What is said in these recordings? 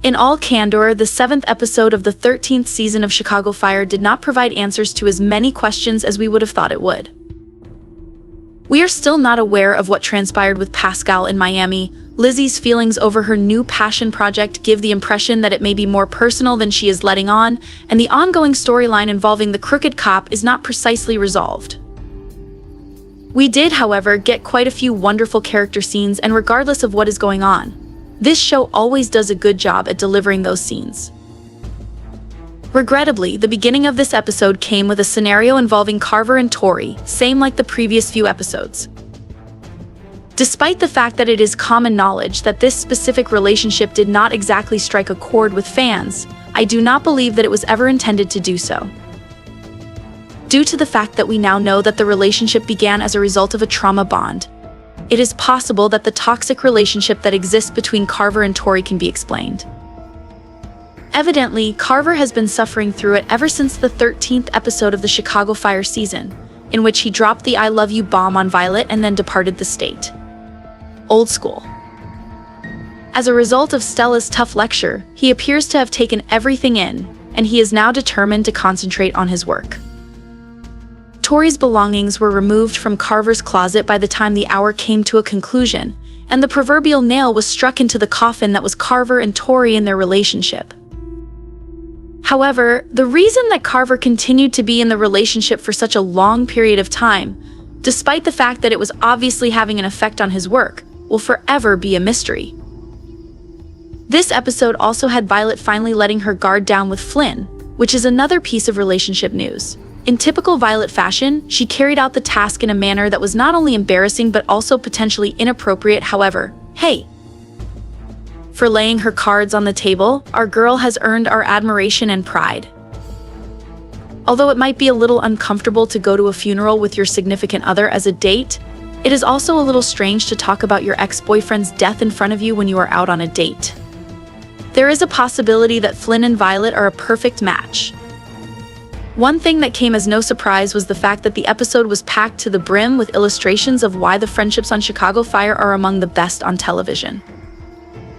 In all candor, the 7th episode of the 13th season of Chicago Fire did not provide answers to as many questions as we would have thought it would. We are still not aware of what transpired with Pascal in Miami. Lizzie's feelings over her new passion project give the impression that it may be more personal than she is letting on, and the ongoing storyline involving the crooked cop is not precisely resolved. We did, however, get quite a few wonderful character scenes, and regardless of what is going on, this show always does a good job at delivering those scenes. Regrettably, the beginning of this episode came with a scenario involving Carver and Tori, same like the previous few episodes. Despite the fact that it is common knowledge that this specific relationship did not exactly strike a chord with fans, I do not believe that it was ever intended to do so. Due to the fact that we now know that the relationship began as a result of a trauma bond, it is possible that the toxic relationship that exists between Carver and Tori can be explained. Evidently, Carver has been suffering through it ever since the 13th episode of the Chicago Fire season, in which he dropped the "I love you" bomb on Violet and then departed the state. Old school. As a result of Stella's tough lecture, he appears to have taken everything in, and he is now determined to concentrate on his work. Tori's belongings were removed from Carver's closet by the time the hour came to a conclusion, and the proverbial nail was struck into the coffin that was Carver and Tori in their relationship. However, the reason that Carver continued to be in the relationship for such a long period of time, despite the fact that it was obviously having an effect on his work, will forever be a mystery. This episode also had Violet finally letting her guard down with Flynn, which is another piece of relationship news. In typical Violet fashion, she carried out the task in a manner that was not only embarrassing but also potentially inappropriate. However, hey, for laying her cards on the table, our girl has earned our admiration and pride. Although it might be a little uncomfortable to go to a funeral with your significant other as a date, it is also a little strange to talk about your ex-boyfriend's death in front of you when you are out on a date. There is a possibility that Flynn and Violet are a perfect match. One thing that came as no surprise was the fact that the episode was packed to the brim with illustrations of why the friendships on Chicago Fire are among the best on television.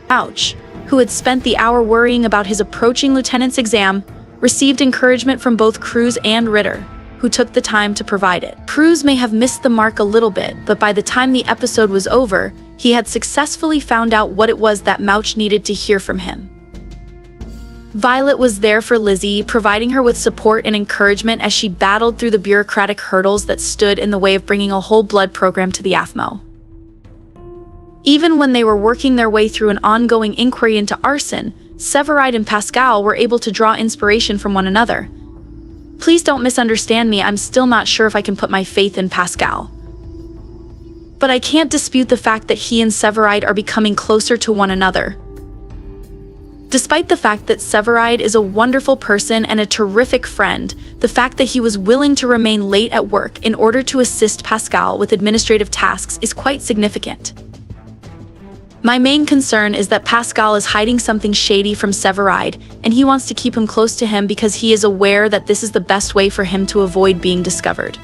Ouch, who had spent the hour worrying about his approaching lieutenant's exam, received encouragement from both Cruz and Ritter, who took the time to provide it. Cruz may have missed the mark a little bit, but by the time the episode was over, he had successfully found out what it was that Mouch needed to hear from him. Violet was there for Lizzie, providing her with support and encouragement as she battled through the bureaucratic hurdles that stood in the way of bringing a whole blood program to the AFMO. Even when they were working their way through an ongoing inquiry into arson, Severide and Pascal were able to draw inspiration from one another. Please don't misunderstand me, I'm still not sure if I can put my faith in Pascal. But I can't dispute the fact that he and Severide are becoming closer to one another. Despite the fact that Severide is a wonderful person and a terrific friend, the fact that he was willing to remain late at work in order to assist Pascal with administrative tasks is quite significant. My main concern is that Pascal is hiding something shady from Severide, and he wants to keep him close to him because he is aware that this is the best way for him to avoid being discovered.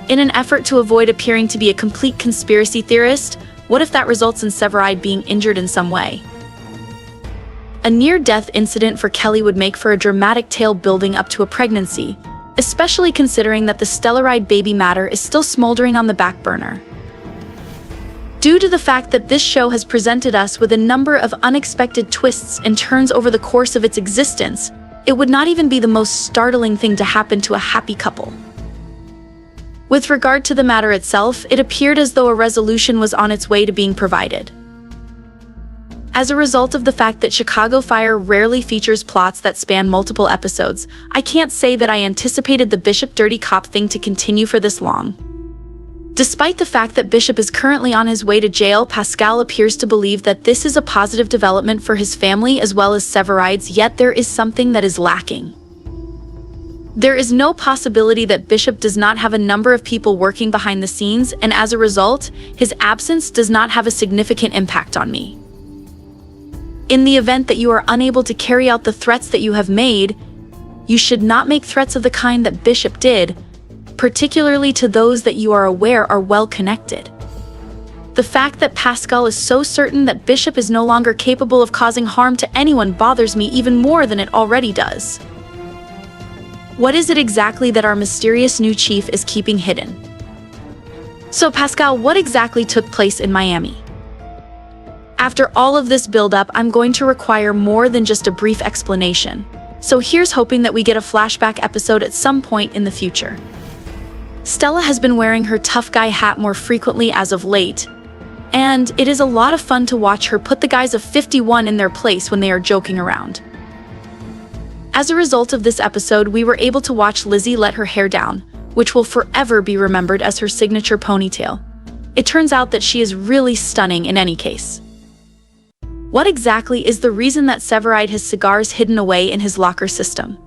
In an effort to avoid appearing to be a complete conspiracy theorist, what if that results in Severide being injured in some way? A near-death incident for Kelly would make for a dramatic tale building up to a pregnancy, especially considering that the Stellaride baby matter is still smoldering on the back burner. Due to the fact that this show has presented us with a number of unexpected twists and turns over the course of its existence, it would not even be the most startling thing to happen to a happy couple. With regard to the matter itself, it appeared as though a resolution was on its way to being provided. As a result of the fact that Chicago Fire rarely features plots that span multiple episodes, I can't say that I anticipated the Bishop dirty cop thing to continue for this long. Despite the fact that Bishop is currently on his way to jail, Pascal appears to believe that this is a positive development for his family as well as Severide's, yet there is something that is lacking. There is no possibility that Bishop does not have a number of people working behind the scenes, and as a result, his absence does not have a significant impact on me. In the event that you are unable to carry out the threats that you have made, you should not make threats of the kind that Bishop did, particularly to those that you are aware are well connected. The fact that Pascal is so certain that Bishop is no longer capable of causing harm to anyone bothers me even more than it already does. What is it exactly that our mysterious new chief is keeping hidden? So Pascal, what exactly took place in Miami? After all of this build-up, I'm going to require more than just a brief explanation. So here's hoping that we get a flashback episode at some point in the future. Stella has been wearing her tough guy hat more frequently as of late, and it is a lot of fun to watch her put the guys of 51 in their place when they are joking around. As a result of this episode, we were able to watch Lizzie let her hair down, which will forever be remembered as her signature ponytail. It turns out that she is really stunning in any case. What exactly is the reason that Severide has cigars hidden away in his locker system?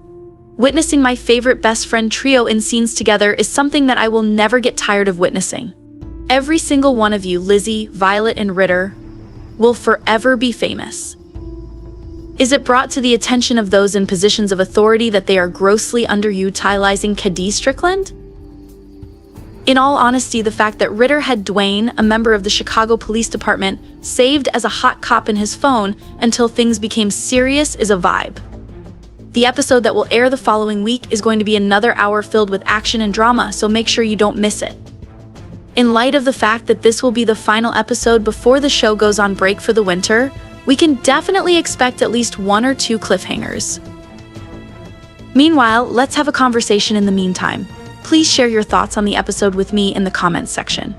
Witnessing my favorite best friend trio in scenes together is something that I will never get tired of witnessing. Every single one of you, Lizzie, Violet, and Ritter, will forever be famous. Is it brought to the attention of those in positions of authority that they are grossly underutilizing Cadiz Strickland? In all honesty, the fact that Ritter had Dwayne, a member of the Chicago Police Department, saved as a hot cop in his phone until things became serious is a vibe. The episode that will air the following week is going to be another hour filled with action and drama, so make sure you don't miss it. In light of the fact that this will be the final episode before the show goes on break for the winter, we can definitely expect at least 1 or 2 cliffhangers. Meanwhile, let's have a conversation in the meantime. Please share your thoughts on the episode with me in the comments section.